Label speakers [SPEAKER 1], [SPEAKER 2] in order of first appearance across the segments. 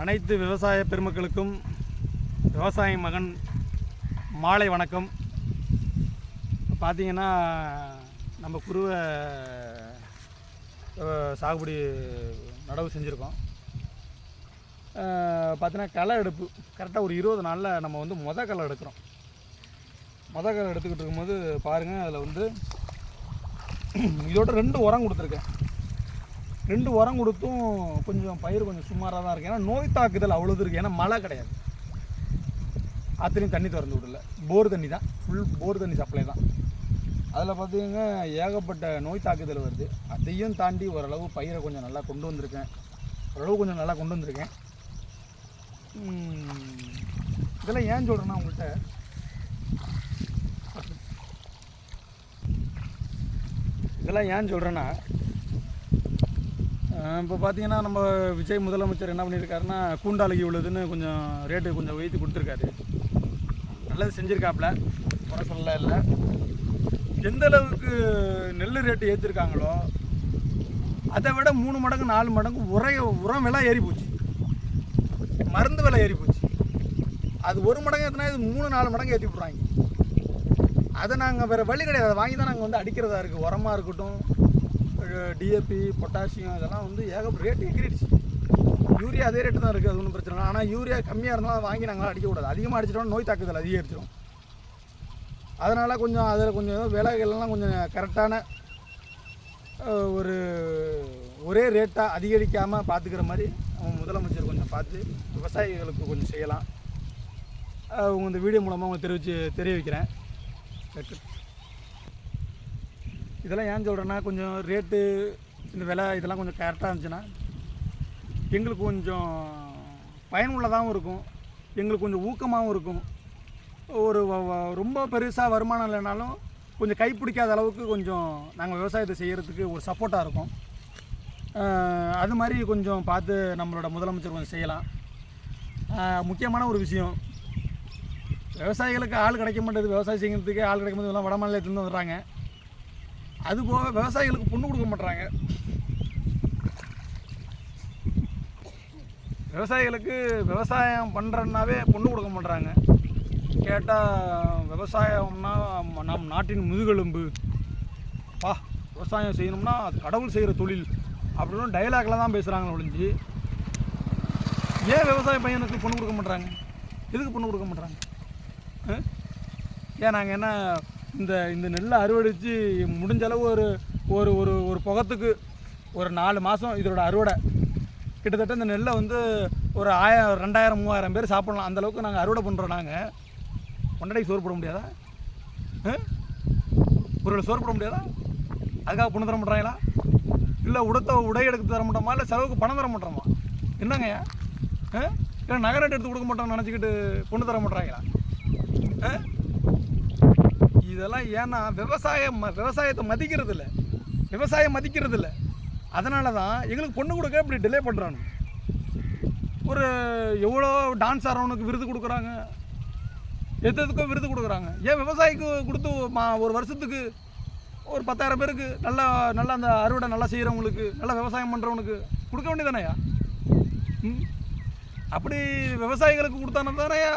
[SPEAKER 1] அனைத்து விவசாய பெருமக்களுக்கும் விவசாய மகன் மாலை வணக்கம். பார்த்தீங்கன்னா நம்ம குருவை சாகுபடி நடவு செஞ்சுருக்கோம். பார்த்தீங்கன்னா களை எடுப்பு கரெக்டாக ஒரு 20 நாளில் நம்ம வந்து களை எடுக்கிறோம். களை எடுத்துக்கிட்டு இருக்கும்போது பாருங்கள், அதில் வந்து இதோட 2 உரம் கொடுத்துருக்கேன். 2 உரம் கொடுத்தும் கொஞ்சம் பயிர் கொஞ்சம் சுமாராக தான் இருக்குது. ஏன்னா நோய் தாக்குதல் அவ்வளோது இருக்குது. ஏன்னா மழை கிடையாது, ஆற்றுலையும் தண்ணி திறந்து விடல, போர் தண்ணி தான், ஃபுல் போர் தண்ணி சப்ளை தான். அதில் பார்த்தீங்கன்னா ஏகப்பட்ட நோய் தாக்குதல் வருது. அதையும் தாண்டி ஓரளவு பயிரை கொஞ்சம் நல்லா கொண்டு வந்திருக்கேன். இதெல்லாம் ஏன் சொல்கிறேன்னா, உங்கள்கிட்ட இப்போ பார்த்தீங்கன்னா நம்ம விஜய் முதலமைச்சர் என்ன பண்ணியிருக்காருன்னா, கூண்டாளிக்கு உள்ளதுன்னு கொஞ்சம் ரேட்டு கொஞ்சம் உயர்த்தி கொடுத்துருக்காரு. நல்லது செஞ்சுருக்காப்புல, குறை சொல்ல இல்லை. எந்த அளவுக்கு நெல் ரேட்டு ஏற்றிருக்காங்களோ அதை விட 3 மடங்கு 4 மடங்கு உரம் விலை ஏறி போச்சு, மருந்து விலை ஏறி போச்சு. அது 1 மடங்கு ஏற்றினா இது 3-4 மடங்கு ஏற்றி விட்றாங்க. அதை நாங்கள் வேறு வழி கிடையாது, அதை வாங்கி தான் நாங்கள் வந்து அடிக்கிறதா இருக்குது. உரமாக இருக்கட்டும், டிஏபி, பொட்டாசியம், இதெல்லாம் வந்து ரேட்டு எகிரிடுச்சு. யூரியா அதே ரேட்டு தான் இருக்குது, அது ஒன்றும் பிரச்சனை இல்லை. ஆனால் யூரியா கம்மியாக இருந்தாலும் வாங்கி நாங்கள் அடிக்கக்கூடாது. அதிகமாக அடிச்சிட்டோம்னா நோய் தாக்குதல் அதிகரிச்சிடும். அதனால் கொஞ்சம் அதில் கொஞ்சம் விலைகள்லாம் கொஞ்சம் கரெக்டான ஒரே ரேட்டாக அதிகரிக்காமல் பார்த்துக்கிற மாதிரி முதலமைச்சர் கொஞ்சம் பார்த்து விவசாயிகளுக்கு கொஞ்சம் செய்யலாம். உங்கள் இந்த வீடியோ மூலமாக உங்களுக்கு தெரிவிக்கிறேன். இதெல்லாம் ஏன் சொல்கிறேன்னா, கொஞ்சம் ரேட்டு இந்த விலை இதெல்லாம் கொஞ்சம் கரெக்டாக இருந்துச்சுன்னா எங்களுக்கு கொஞ்சம் பயனுள்ளதாகவும் இருக்கும், எங்களுக்கு கொஞ்சம் ஊக்கமாகவும் இருக்கும். ரொம்ப பெருசாக வருமானம் இல்லைனாலும் கொஞ்சம் கைப்பிடிக்காத அளவுக்கு கொஞ்சம் நாங்கள் விவசாயத்தை செய்கிறதுக்கு ஒரு சப்போர்ட்டாக இருக்கும். அது மாதிரி கொஞ்சம் பார்த்து நம்மளோட முதலமைச்சர் கொஞ்சம் செய்யலாம். முக்கியமான ஒரு விஷயம், விவசாயிகளுக்கு ஆள் கிடைக்க மாட்டேது. விவசாயம் செய்கிறதுக்கு ஆள் கிடைக்கும் போது எல்லாம் வட மாநிலத்துலேருந்து வந்துடுறாங்க. அதுபோக விவசாயிகளுக்கு பொண்ணு கொடுக்க மாட்டுறாங்க. விவசாயிகளுக்கு விவசாயம் பண்ணுறன்னாவே பொண்ணு கொடுக்க மாட்டுறாங்க. கேட்டால் விவசாயம்னா நம் நாட்டின் முதுகெலும்பு, விவசாயம் செய்யணும்னா அது கடவுள் செய்கிற தொழில் அப்படின்னு டைலாக்ல தான் பேசுகிறாங்க ஒழிஞ்சு, ஏன் விவசாய பையனுக்கு பொண்ணு கொடுக்க மாட்டுறாங்க? எதுக்கு பொண்ணு கொடுக்க மாட்டுறாங்க? ஏன் நாங்கள் என்ன இந்த நெல்லை அறுவடைச்சு முடிஞ்சளவு ஒரு ஒரு புகத்துக்கு ஒரு 4 மாதம் இதோட அறுவடை, கிட்டத்தட்ட இந்த நெல்லை வந்து ஒரு 1000, 2000, 3000 பேர் சாப்பிட்லாம். அந்தளவுக்கு நாங்கள் அறுவடை பண்ணுறோம். நாங்கள் கொண்டாடிக்கு சோறு போட முடியாதா? ஒரு சோறு போட முடியாதா? அதுக்காக பொண்ணு தர மாட்டாங்களா? இல்லை உடை எடுத்து தர மாட்டோமா? இல்லை செலவுக்கு பணம் தர மாட்டோமா? என்னங்கய்யா? இல்லை நகரட்டு எடுத்து கொடுக்க மாட்டோம்னு நினச்சிக்கிட்டு பொண்ணு தர மாட்டாங்களா? இதெல்லாம் ஏன்னா விவசாயத்தை மதிக்கிறது இல்லை. அதனால தான் எங்களுக்கு பொண்ணு கொடுக்க இப்படி டிலே பண்ணுறாங்க. எவ்வளோ டான்ஸ் ஆடுறவனுக்கு விருது கொடுக்குறாங்க, எதுக்கும் விருது கொடுக்குறாங்க. ஏன் விவசாயிக்கு கொடுத்து ஒரு வருஷத்துக்கு ஒரு 10,000 பேருக்கு நல்லா அந்த அறுவடை நல்லா செய்கிறவங்களுக்கு, நல்லா விவசாயம் பண்ணுறவனுக்கு கொடுக்க வேண்டியதானேயா? அப்படி விவசாயிகளுக்கு கொடுத்தானே தானேயா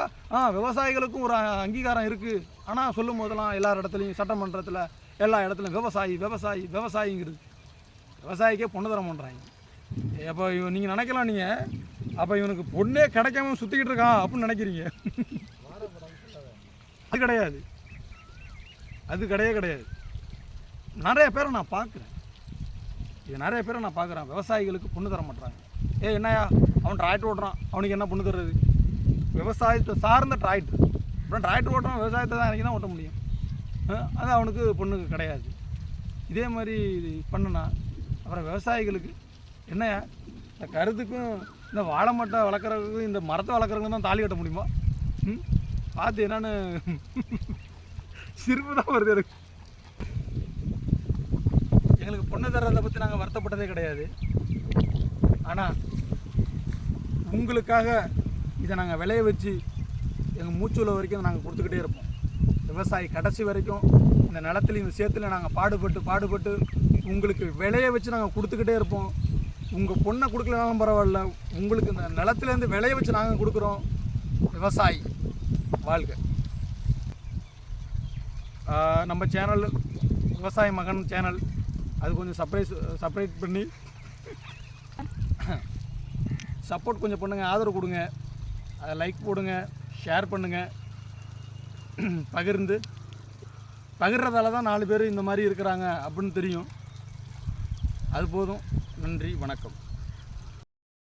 [SPEAKER 1] விவசாயிகளுக்கும் ஒரு அங்கீகாரம் இருக்குது. ஆனால் சொல்லும் போதெல்லாம் எல்லார் இடத்துலையும், சட்டமன்றத்தில் எல்லா இடத்துலையும் விவசாயிங்கிறது. விவசாயிக்கே பொண்ணு தர பண்ணுறாங்க. அப்போ நீங்கள் நினைக்கலாம், நீங்கள் அப்போ இவனுக்கு பொண்ணே கிடைக்காம சுற்றிக்கிட்டு இருக்கான் அப்படின்னு நினைக்கிறீங்க. அது கிடையாது. நிறைய பேரை நான் பார்க்குறேன், விவசாயிகளுக்கு பொண்ணு தர மாட்டுறாங்க. என்னையா அவன் டிராக்டர் ஓட்டுறான், அவனுக்கு என்ன பொண்ணு தர்றது? விவசாயத்தை சார்ந்த டிராக்டர், அப்புறம் டிராக்டர் ஓட்டுறான், விவசாயத்தை தான் எனக்கு தான் ஓட்ட முடியும். அது அவனுக்கு பொண்ணுக்கு கிடையாது. இதே மாதிரி பண்ணுனா அப்புறம் விவசாயிகளுக்கு என்னையா? இந்த கருத்துக்கும் இந்த வாழை மட்டை வளர்க்குறதுக்கும் இந்த மரத்தை வளர்க்குறதுக்கும் தான் தாலி கட்ட முடியுமா? பார்த்து என்னன்னு சிரிப்பு தான் வருது எனக்கு. எங்களுக்கு பொண்ணு தர்றதை பற்றி நாங்கள் வருத்தப்பட்டதே கிடையாது. ஆனால் உங்களுக்காக இதை நாங்கள் விளைய வச்சு எங்கள் மூச்சுள்ள வரைக்கும் நாங்கள் கொடுத்துக்கிட்டே இருப்போம். விவசாயி கடைசி வரைக்கும் இந்த நிலத்துல இந்த சேத்துல நாங்கள் பாடுபட்டு உங்களுக்கு விளைய வச்சு நாங்கள் கொடுத்துக்கிட்டே இருப்போம். உங்கள் பொண்ணை கொடுக்கலனாலும் பரவாயில்ல, உங்களுக்கு இந்த நிலத்துலேருந்து விளைய வச்சு நாங்கள் கொடுக்குறோம். விவசாயி வாழ்க. நம்ம சேனல் விவசாய மகன் சேனல், அது கொஞ்சம் சப்ஸ்கிரைப் பண்ணி சப்போர்ட் கொஞ்சம் பண்ணுங்கள், ஆதரவு கொடுங்க. அதை லைக் போடுங்க, ஷேர் பண்ணுங்கள். பகிர்றதால தான் 4 பேர் இந்த மாதிரி இருக்கிறாங்க அப்படின்னு தெரியும். அது போதும். நன்றி, வணக்கம்.